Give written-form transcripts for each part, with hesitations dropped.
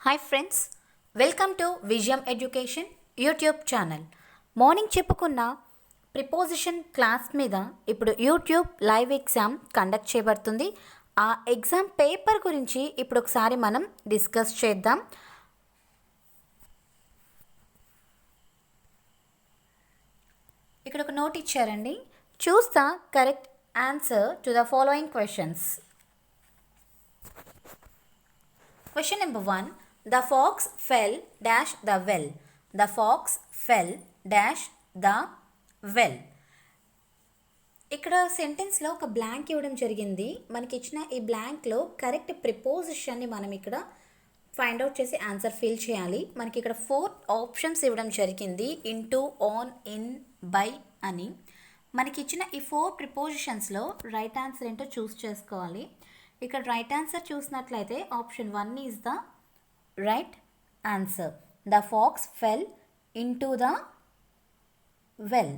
Hi friends, welcome to విజయం education YouTube channel. Morning చెప్పుకున్న preposition class మీద ఇప్పుడు యూట్యూబ్ లైవ్ ఎగ్జామ్ కండక్ట్ చేయబడుతుంది. ఆ ఎగ్జామ్ పేపర్ గురించి ఇప్పుడు ఒకసారి మనం డిస్కస్ చేద్దాం. ఇక్కడ ఒక నోట్ ఇచ్చారండి. Choose the correct answer to the following questions. Question number 1. The fox fell dash the well. The fox fell dash the well. ఇక్కడ సెంటెన్స్లో ఒక బ్లాంక్ ఇవ్వడం జరిగింది. మనకి ఇచ్చిన ఈ బ్లాంక్లో కరెక్ట్ ప్రిపోజిషన్ని మనం ఇక్కడ ఫైండ్ అవుట్ చేసి ఆన్సర్ ఫిల్ చేయాలి. మనకి ఇక్కడ 4 ఆప్షన్స్ ఇవ్వడం జరిగింది. ఇంటూ, ఆన్, ఇన్, బై అని. మనకి ఇచ్చిన ఈ 4 ప్రిపోజిషన్స్లో రైట్ ఆన్సర్ ఏంటో చూస్ చేసుకోవాలి. ఇక్కడ రైట్ ఆన్సర్ చూసినట్లయితే option 1 is the right answer. The fox fell into the well.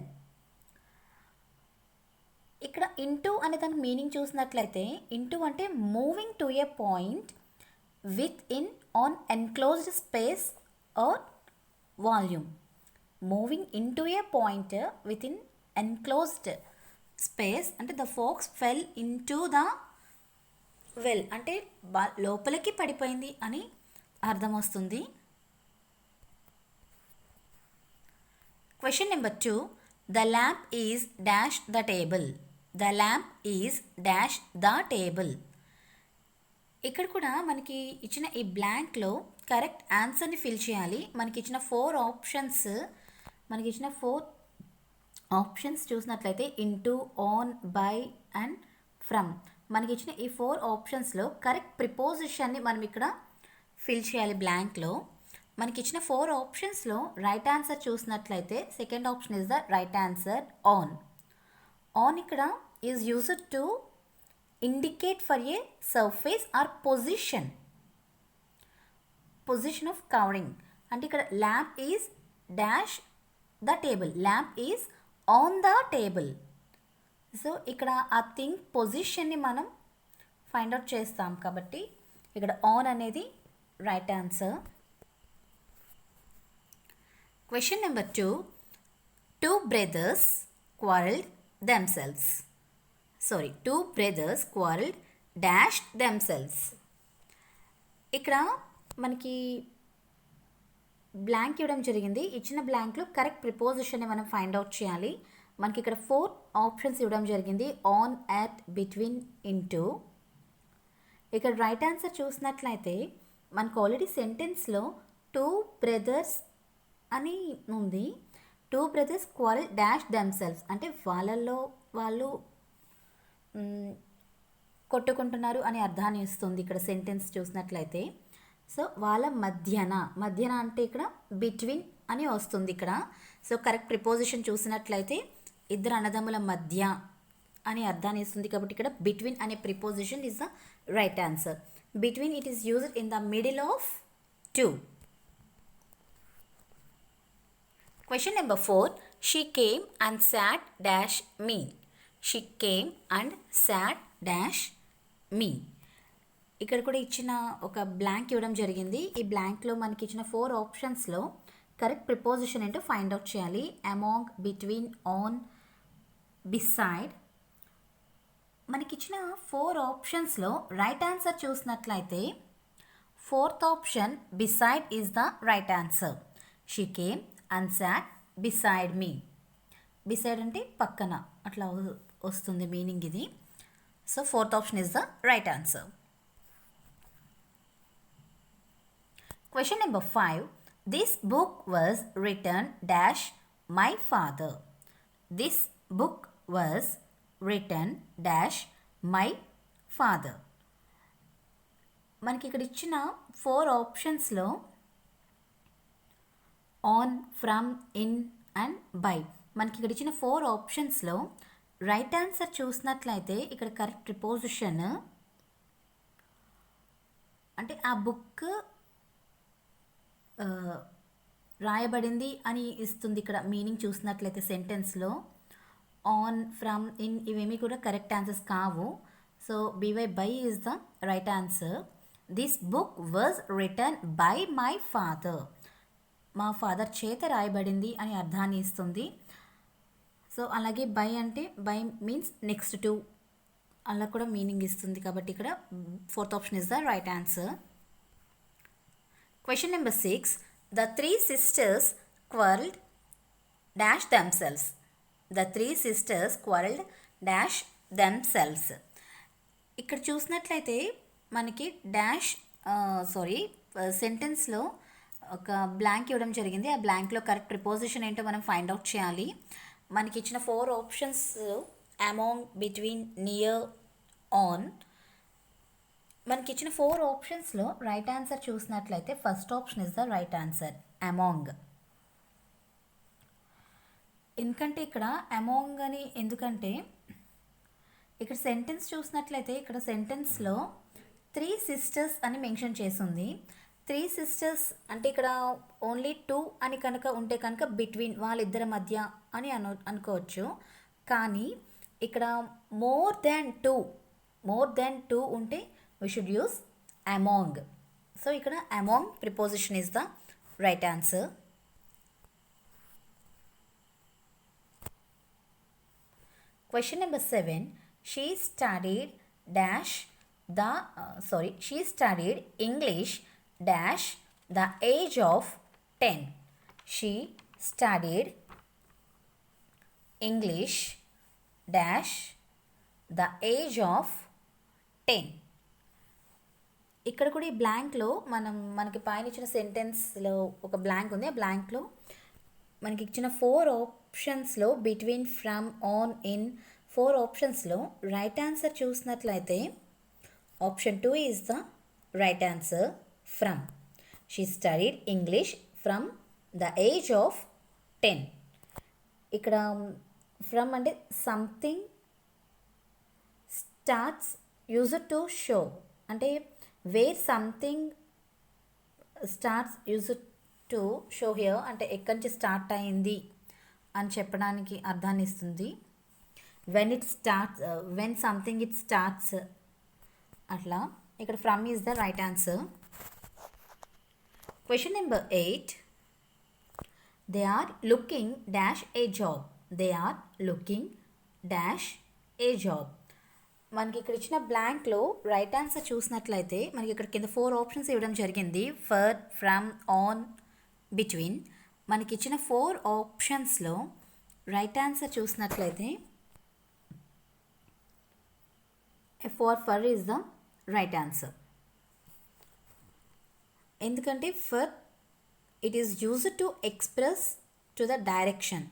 ఇక్కడ ఇంటూ అనే దానికి మీనింగ్ చూసినట్లయితే ఇంటూ అంటే moving to a point with in an enclosed space or volume. Moving into a point with in enclosed space అంటే the fox fell into the well అంటే లోపలికి పడిపోయింది అని అర్థం వస్తుంది. Question number 2. The lamp is dash the table. The lamp is dash the table. ఇక్కడ కూడా మనకి ఇచ్చిన ఈ బ్లాంక్లో కరెక్ట్ ఆన్సర్ని ఫిల్ చేయాలి. మనకి ఇచ్చిన 4 ఆప్షన్స్ చూసినట్లయితే into, on, by and from. మనకి ఇచ్చిన ఈ 4 ఆప్షన్స్లో కరెక్ట్ ప్రిపోజిషన్ని మనం ఇక్కడ ఫిల్ చేయాలి బ్లాంక్లో. మనకి ఇచ్చిన 4 ఆప్షన్స్లో రైట్ ఆన్సర్ చూసినట్లయితే second option is the right answer, on. On ఇక్కడ is used to indicate for a surface or position of covering. అంటే ఇక్కడ lamp is dash the table. Lamp is on the table. So ఇక్కడ ఆ thing పొజిషన్ని మనం find out చేస్తాం కాబట్టి ఇక్కడ on అనేది right answer. Question number 2. 2 brothers quarreled themselves. 2 brothers quarreled dash themselves. ఇక్కడ మనకి బ్లాంక్ ఇవ్వడం జరిగింది. ఇచ్చిన బ్లాంక్లో కరెక్ట్ ప్రిపోజిషన్ని మనం ఫైండ్ అవుట్ చేయాలి. మనకి ఇక్కడ 4 ఆప్షన్స్ ఇవ్వడం జరిగింది. On, at, between, into. ఇక్కడ రైట్ ఆన్సర్ చూసినట్లయితే మనకు ఆల్రెడీ సెంటెన్స్లో 2 brothers అని ఉంది. 2 brothers quarrel dash themselves అంటే వాళ్ళల్లో వాళ్ళు కొట్టుకుంటున్నారు అని అర్థాన్ని ఇస్తుంది ఇక్కడ సెంటెన్స్ చూసినట్లయితే. సో వాళ్ళ మధ్యన అంటే ఇక్కడ బిట్వీన్ అని వస్తుంది ఇక్కడ. సో కరెక్ట్ ప్రిపోజిషన్ చూసినట్లయితే ఇద్దరు అన్నదమ్ముల మధ్య అని అర్థాన్ని ఇస్తుంది కాబట్టి ఇక్కడ బిట్వీన్ అనే preposition is the right answer. Between it is used in the middle of 2. Question number 4. She came and sat dash me. She came and sat dash me. ఇక్కడ కూడా ఇచ్చిన ఒక బ్లాంక్ ఇవ్వడం జరిగింది. ఈ బ్లాంక్లో మనకి ఇచ్చిన 4 ఆప్షన్స్లో కరెక్ట్ ప్రిపోజిషన్ ఏంటో ఫైండ్ అవుట్ చేయాలి. Among, between, on, beside. మనకిచ్చిన 4 ఆప్షన్స్లో రైట్ ఆన్సర్ చూసినట్లయితే 4th option beside is the right answer. She came and sat beside me. Beside అంటే పక్కన అట్లా వస్తుంది మీనింగ్ ఇది. So 4th option is the right answer. Question number 5. This book was written dash my father. This book was written dash my father. మనకి ఇక్కడ ఇచ్చిన 4 ఆప్షన్స్లో on, from, in and by. మనకి ఇక్కడ ఇచ్చిన 4 ఆప్షన్స్లో రైట్ ఆన్సర్ చూసినట్లయితే ఇక్కడ కరెక్ట్ ప్రిపోజిషన్ అంటే ఆ బుక్ రాయబడింది అని ఇస్తుంది ఇక్కడ మీనింగ్ చూసినట్లయితే సెంటెన్స్లో. ఆన్, ఫ్రమ్, ఇన్ ఇవేమీ కూడా కరెక్ట్ ఆన్సర్స్ కావు. So B Y by is the right answer. This book was written by my father. మా ఫాదర్ చేత రాయబడింది అని అర్థాన్ని ఇస్తుంది. సో అలాగే బై అంటే బై మీన్స్ నెక్స్ట్ టు అలా కూడా మీనింగ్ ఇస్తుంది. కాబట్టి ఇక్కడ fourth option is the right answer. Question number 6. The three sisters quarrelled dash themselves. The three sisters quarrelled dash themselves. ఇక్కడ చూసినట్లయితే మనకి డాష్ సెంటెన్స్లో ఒక బ్లాంక్ ఇవ్వడం జరిగింది. ఆ బ్లాంక్లో కరెక్ట్ ప్రిపోజిషన్ ఏంటో మనం ఫైండ్ అవుట్ చేయాలి. మనకి ఇచ్చిన 4 options among, between, near, on. మనకి ఇచ్చిన 4 ఆప్షన్స్లో రైట్ ఆన్సర్ చూసినట్లయితే first option is the right answer, among. ఎందుకంటే ఇక్కడ అమాంగ్ అని ఎందుకంటే ఇక్కడ సెంటెన్స్ చూసినట్లయితే ఇక్కడ సెంటెన్స్లో 3 సిస్టర్స్ అని మెన్షన్ చేసింది. 3 సిస్టర్స్ అంటే ఇక్కడ ఓన్లీ 2 అని కనుక ఉంటే కనుక బిట్వీన్ వాళ్ళిద్దరి మధ్య అని అనుకోవచ్చు. కానీ ఇక్కడ మోర్ దెన్ టూ ఉంటే we should use among. So ఇక్కడ among preposition is the right answer. Question number 7. She studied English dash the age of 10. She studied English dash the age of 10. ఇక్కడ కూడా ఈ బ్లాంక్లో మనకి పైన ఇచ్చిన సెంటెన్స్లో ఒక బ్లాంక్ ఉంది. ఆ బ్లాంక్లో మనకి ఇచ్చిన 4 ఆప్షన్స్లో బిట్వీన్, ఫ్రమ్, ఆన్, ఇన్ 4 ఆప్షన్స్లో రైట్ ఆన్సర్ చూసినట్లయితే option 2 is the right answer, from. She studied English from the age of 10. ఇక్కడ ఫ్రమ్ అంటే something starts used to show, అంటే where something starts used to show here అంటే ఎక్కడి నుంచి start అయింది అని చెప్పడానికి అర్థాన్ని ఇస్తుంది. వెన్ సంథింగ్ ఇట్ స్టార్ట్స్ అట్లా. ఇక్కడ from is the right answer. Question number 8. They are looking dash a job. They are looking dash a job. మనకి ఇక్కడ ఇచ్చిన బ్లాంక్లో రైట్ ఆన్సర్ చూసినట్లయితే మనకి ఇక్కడ కింద 4 ఆప్షన్స్ ఇవ్వడం జరిగింది. For, from, on, between. మనకి ఇచ్చిన 4 ఆప్షన్స్లో రైట్ ఆన్సర్ చూసినట్లయితే for is the right answer. ఎందుకంటే for it is used to express to the direction.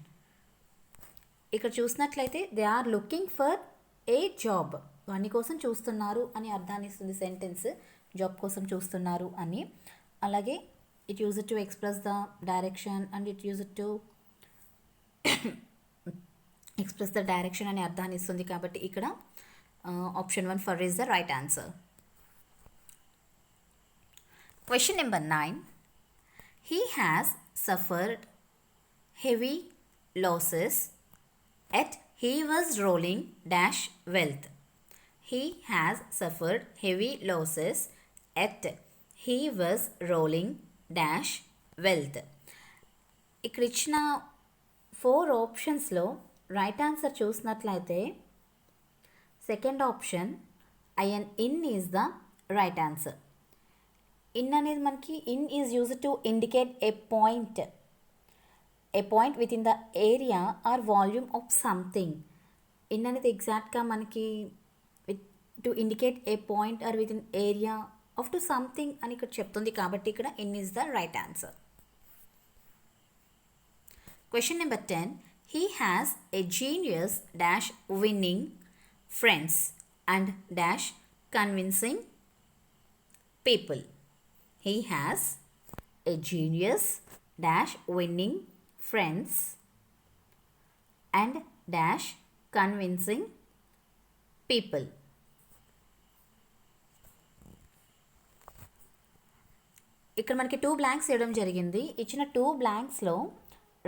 ఇక్కడ చూసినట్లయితే they are looking for a job, వాని కోసం చూస్తున్నారు అని అర్థాన్ని ఇస్తుంది సెంటెన్స్, జాబ్ కోసం చూస్తున్నారు అని. అలాగే it used to express the direction and it used to express the direction అని అర్థాన్ని ఇస్తుంది. కాబట్టి ఇక్కడ option 1 for is the right answer. Question number 9. He has suffered heavy losses yet he was rolling dash wealth. He has suffered heavy losses yet he was rolling dash wealth. ఇక్కడ ఇచ్చిన 4 ఆప్షన్స్లో right answer చూసినట్లయితే second option I N, in is the right answer. In అనేది మనకి in is used to indicate a point with in the area or volume of something. In అనేది ఎగ్జాక్ట్గా మనకి to indicate a point or within area of to something అని ఇక్కడ చెప్తుంది. కాబట్టి ఇక్కడ in is the right answer. Question number 10. He has A genius dash winnowing friends and dash convincing people. He has A genius dash winnowing friends and dash convincing people. ఇక్కడ మనకి 2 blanks ఇవ్వడం జరిగింది. ఇచ్చిన 2 బ్లాంక్స్లో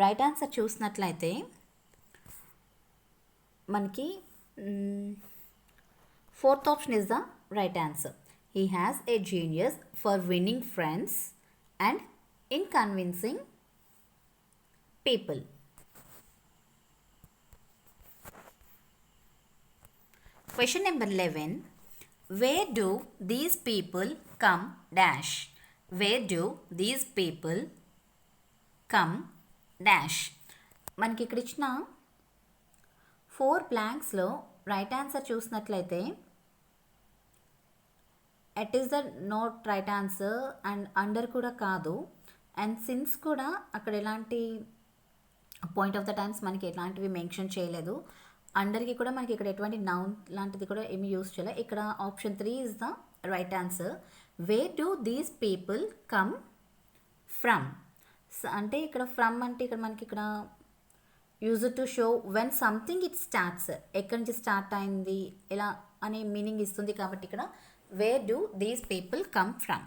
రైట్ ఆన్సర్ చూసినట్లయితే మనకి 4th option is the right answer. He has a genius for winning friends and in convincing people. Question number 11. Where do these people come dash? Where do these people come dash? మనకి ఇక్కడ ఇచ్చిన 4 బ్లాంక్స్లో right answer చూసినట్లయితే at is the not right answer and under కూడా కాదు and since కూడా అక్కడ ఎలాంటి point of the times మనకి ఎలాంటివి మెన్షన్ చేయలేదు. అండర్కి కూడా మనకి ఇక్కడ ఎటువంటి నౌన్ లాంటిది కూడా ఏమి యూస్ చేయలేదు. ఇక్కడ option 3 is the right answer. Where do these people come from అంటే ఇక్కడ ఫ్రమ్ అంటే ఇక్కడ మనకి ఇక్కడ use to show when something it starts, ఎక్కడి నుంచి స్టార్ట్ అయింది ఎలా అనే మీనింగ్ ఇస్తుంది. కాబట్టి ఇక్కడ where do these people come from.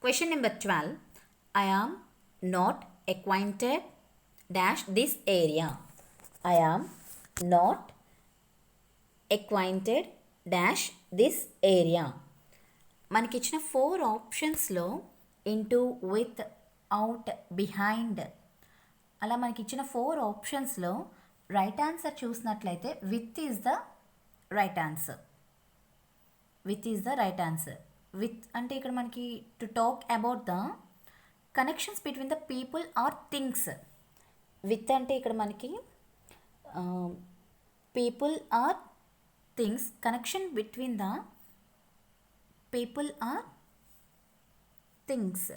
Question number 12. I am not acquainted dash this area. I am not acquainted dash this area. మనకి ఇచ్చిన 4 ఆప్షన్స్లో ఇంటూ, విత్, అవుట్, బిహైండ్ అలా మనకి ఇచ్చిన 4 ఆప్షన్స్లో రైట్ ఆన్సర్ చూసినట్లయితే with is the right answer. With is the right answer. With అంటే ఇక్కడ మనకి to talk about the connections between the people or things. With అంటే ఇక్కడ మనకి people or things, connection between the people or things.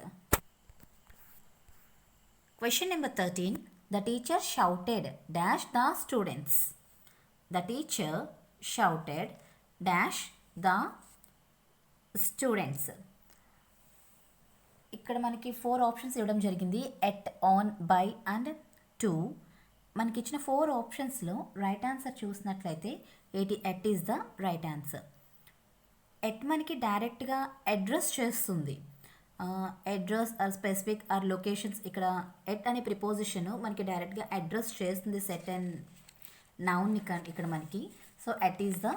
Question number 13. The teacher shouted dash the students. The teacher shouted dash the students. ఇక్కడ మనకి 4 options ఇవ్వడం జరిగింది. At, on, by and to. మనకి ఇచ్చిన 4 ఆప్షన్స్లో రైట్ ఆన్సర్ చూసినట్లయితే at is the right answer. At మనకి డైరెక్ట్గా అడ్రస్ చేస్తుంది. Address or specific or locations. ఇక్కడ ఎట్ అనే ప్రిపోజిషన్ మనకి డైరెక్ట్గా అడ్రస్ చేస్తుంది సెట్ అండ్ నౌన్ని ఇక్కడ మనకి. So at is the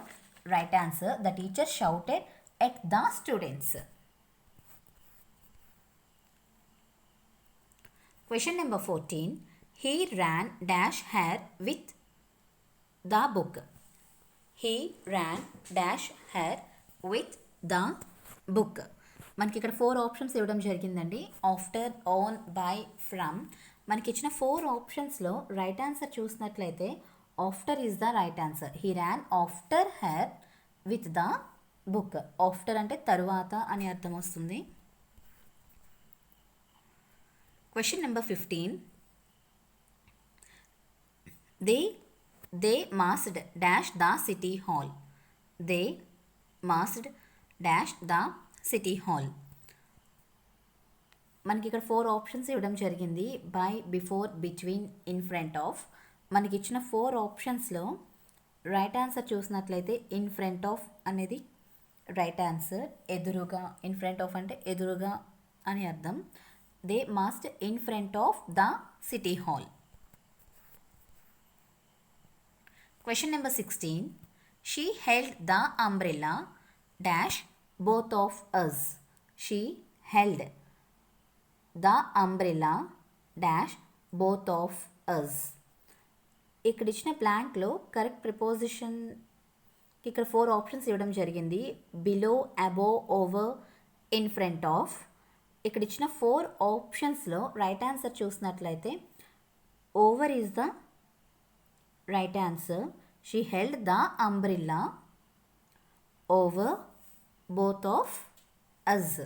right answer. The teacher shouted at the students. Question number 14. He ran dash hair with the book. He ran dash hair with the book. మనకి ఇక్కడ 4 options ఇవ్వడం జరిగిందండి. After, on, by, from. మనకి ఇచ్చిన 4 ఆప్షన్స్లో right answer చూసినట్లయితే after is the right answer. He ran after her with the book. After అంటే తరువాత అని అర్థం వస్తుంది. Question number 15. They must dash the city hall. They must dash the city hall. మనకి ఇక్కడ 4 ఆప్షన్స్ ఇవ్వడం జరిగింది. By, before, between, in front of. మనకి ఇచ్చిన 4 ఆప్షన్స్లో రైట్ ఆన్సర్ చూసినట్లయితే ఇన్ ఫ్రంట్ ఆఫ్ అనేది రైట్ ఆన్సర్. ఎదురుగా, ఇన్ ఫ్రంట్ ఆఫ్ అంటే ఎదురుగా అని అర్థం. They must in front of the city hall. Question number 16. She held the umbrella dash both of us. She held the umbrella dash both of us. ఇక్కడ ఇచ్చిన బ్లాంక్లో correct ప్రిపోజిషన్కి ఇక్కడ 4 options ఇవ్వడం జరిగింది. Below, above, over, in front of. ఇక్కడ ఇచ్చిన 4 ఆప్షన్స్లో right answer చూసినట్లయితే over is the right answer. She held the umbrella over both of us.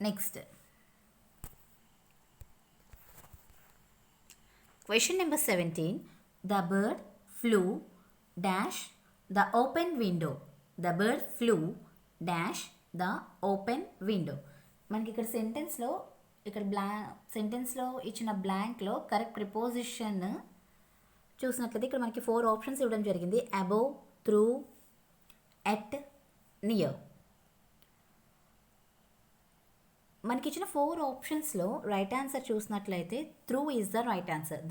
Next question number 17. The bird flew dash the open window. The bird flew dash the open window. మనకి ఇక్కడ సెంటెన్స్లో సెంటెన్స్లో ఇచ్చిన బ్లాంక్లో correct preposition చూసినట్లయితే ఇక్కడ మనకి 4 options ఇవ్వడం జరిగింది. Above, through, at, near. మనకి ఇచ్చిన 4 ఆప్షన్స్లో రైట్ ఆన్సర్ చూసినట్లయితే through is the right answer.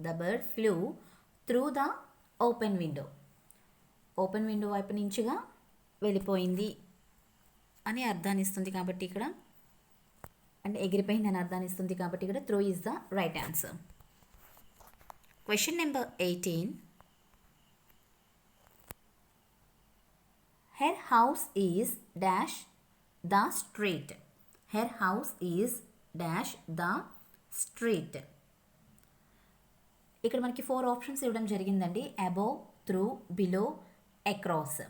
The bird flu through the open window. Open window వైపు నుంచిగా వెళ్ళిపోయింది అని అర్థాన్ని ఇస్తుంది కాబట్టి ఇక్కడ, అంటే ఎగిరిపోయింది అని అర్థాన్ని ఇస్తుంది కాబట్టి ఇక్కడ through is the right answer. Question number 18. Her house is dash the street. Her house is dash the street. ఇక్కడ మనకి 4 ఆప్షన్స్ ఇవ్వడం జరిగిందండి. Above, through, below, across.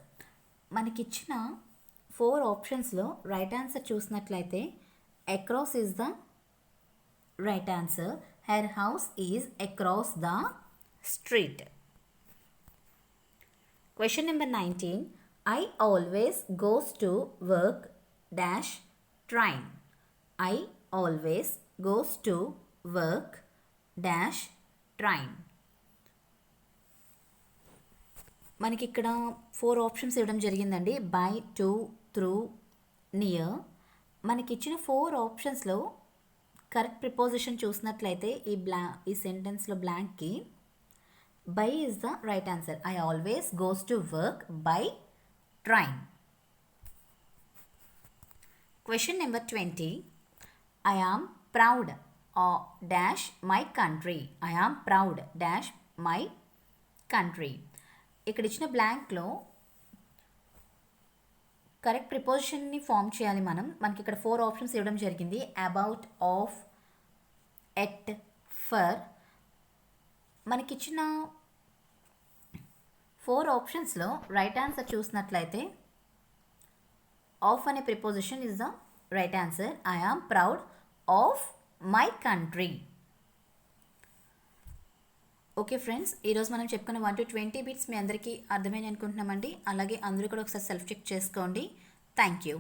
మనకిచ్చిన 4 ఆప్షన్స్లో రైట్ ఆన్సర్ చూసినట్లయితే across is the right answer. Her house is across the street. Question number 19. I always goes to work dash train. I always goes to work dash train. మనకి ఇక్కడ 4 options ఇవ్వడం జరిగిందండి. By, to, through, near. మనకి ఇచ్చిన 4 ఆప్షన్స్లో correct preposition చూసినట్లయితే ఈ సెంటెన్స్లో బ్లాంక్కి by is the right answer. I always goes to work by train. Question number 20. I am proud of dash my country. I am proud dash my country. ఇక్కడ ఇచ్చిన బ్లాంక్లో correct ప్రిపోజిషన్ని form చేయాలి మనం. మనకి ఇక్కడ 4 ఆప్షన్స్ ఇవ్వడం జరిగింది. About, of, at, for. మనకిచ్చిన 4 ఆప్షన్స్లో రైట్ ఆన్సర్ చూసినట్లయితే ఆఫ్ అనే preposition is the right answer. I am proud of my country. Okay friends, ఈరోజు మనం చెప్పుకున్న 1 to 20 బిట్స్ మీ అందరికీ అర్థమైంది అనుకుంటున్నామండి. అలాగే అందరూ కూడా ఒకసారి సెల్ఫ్ చెక్ చేసుకోండి. Thank you.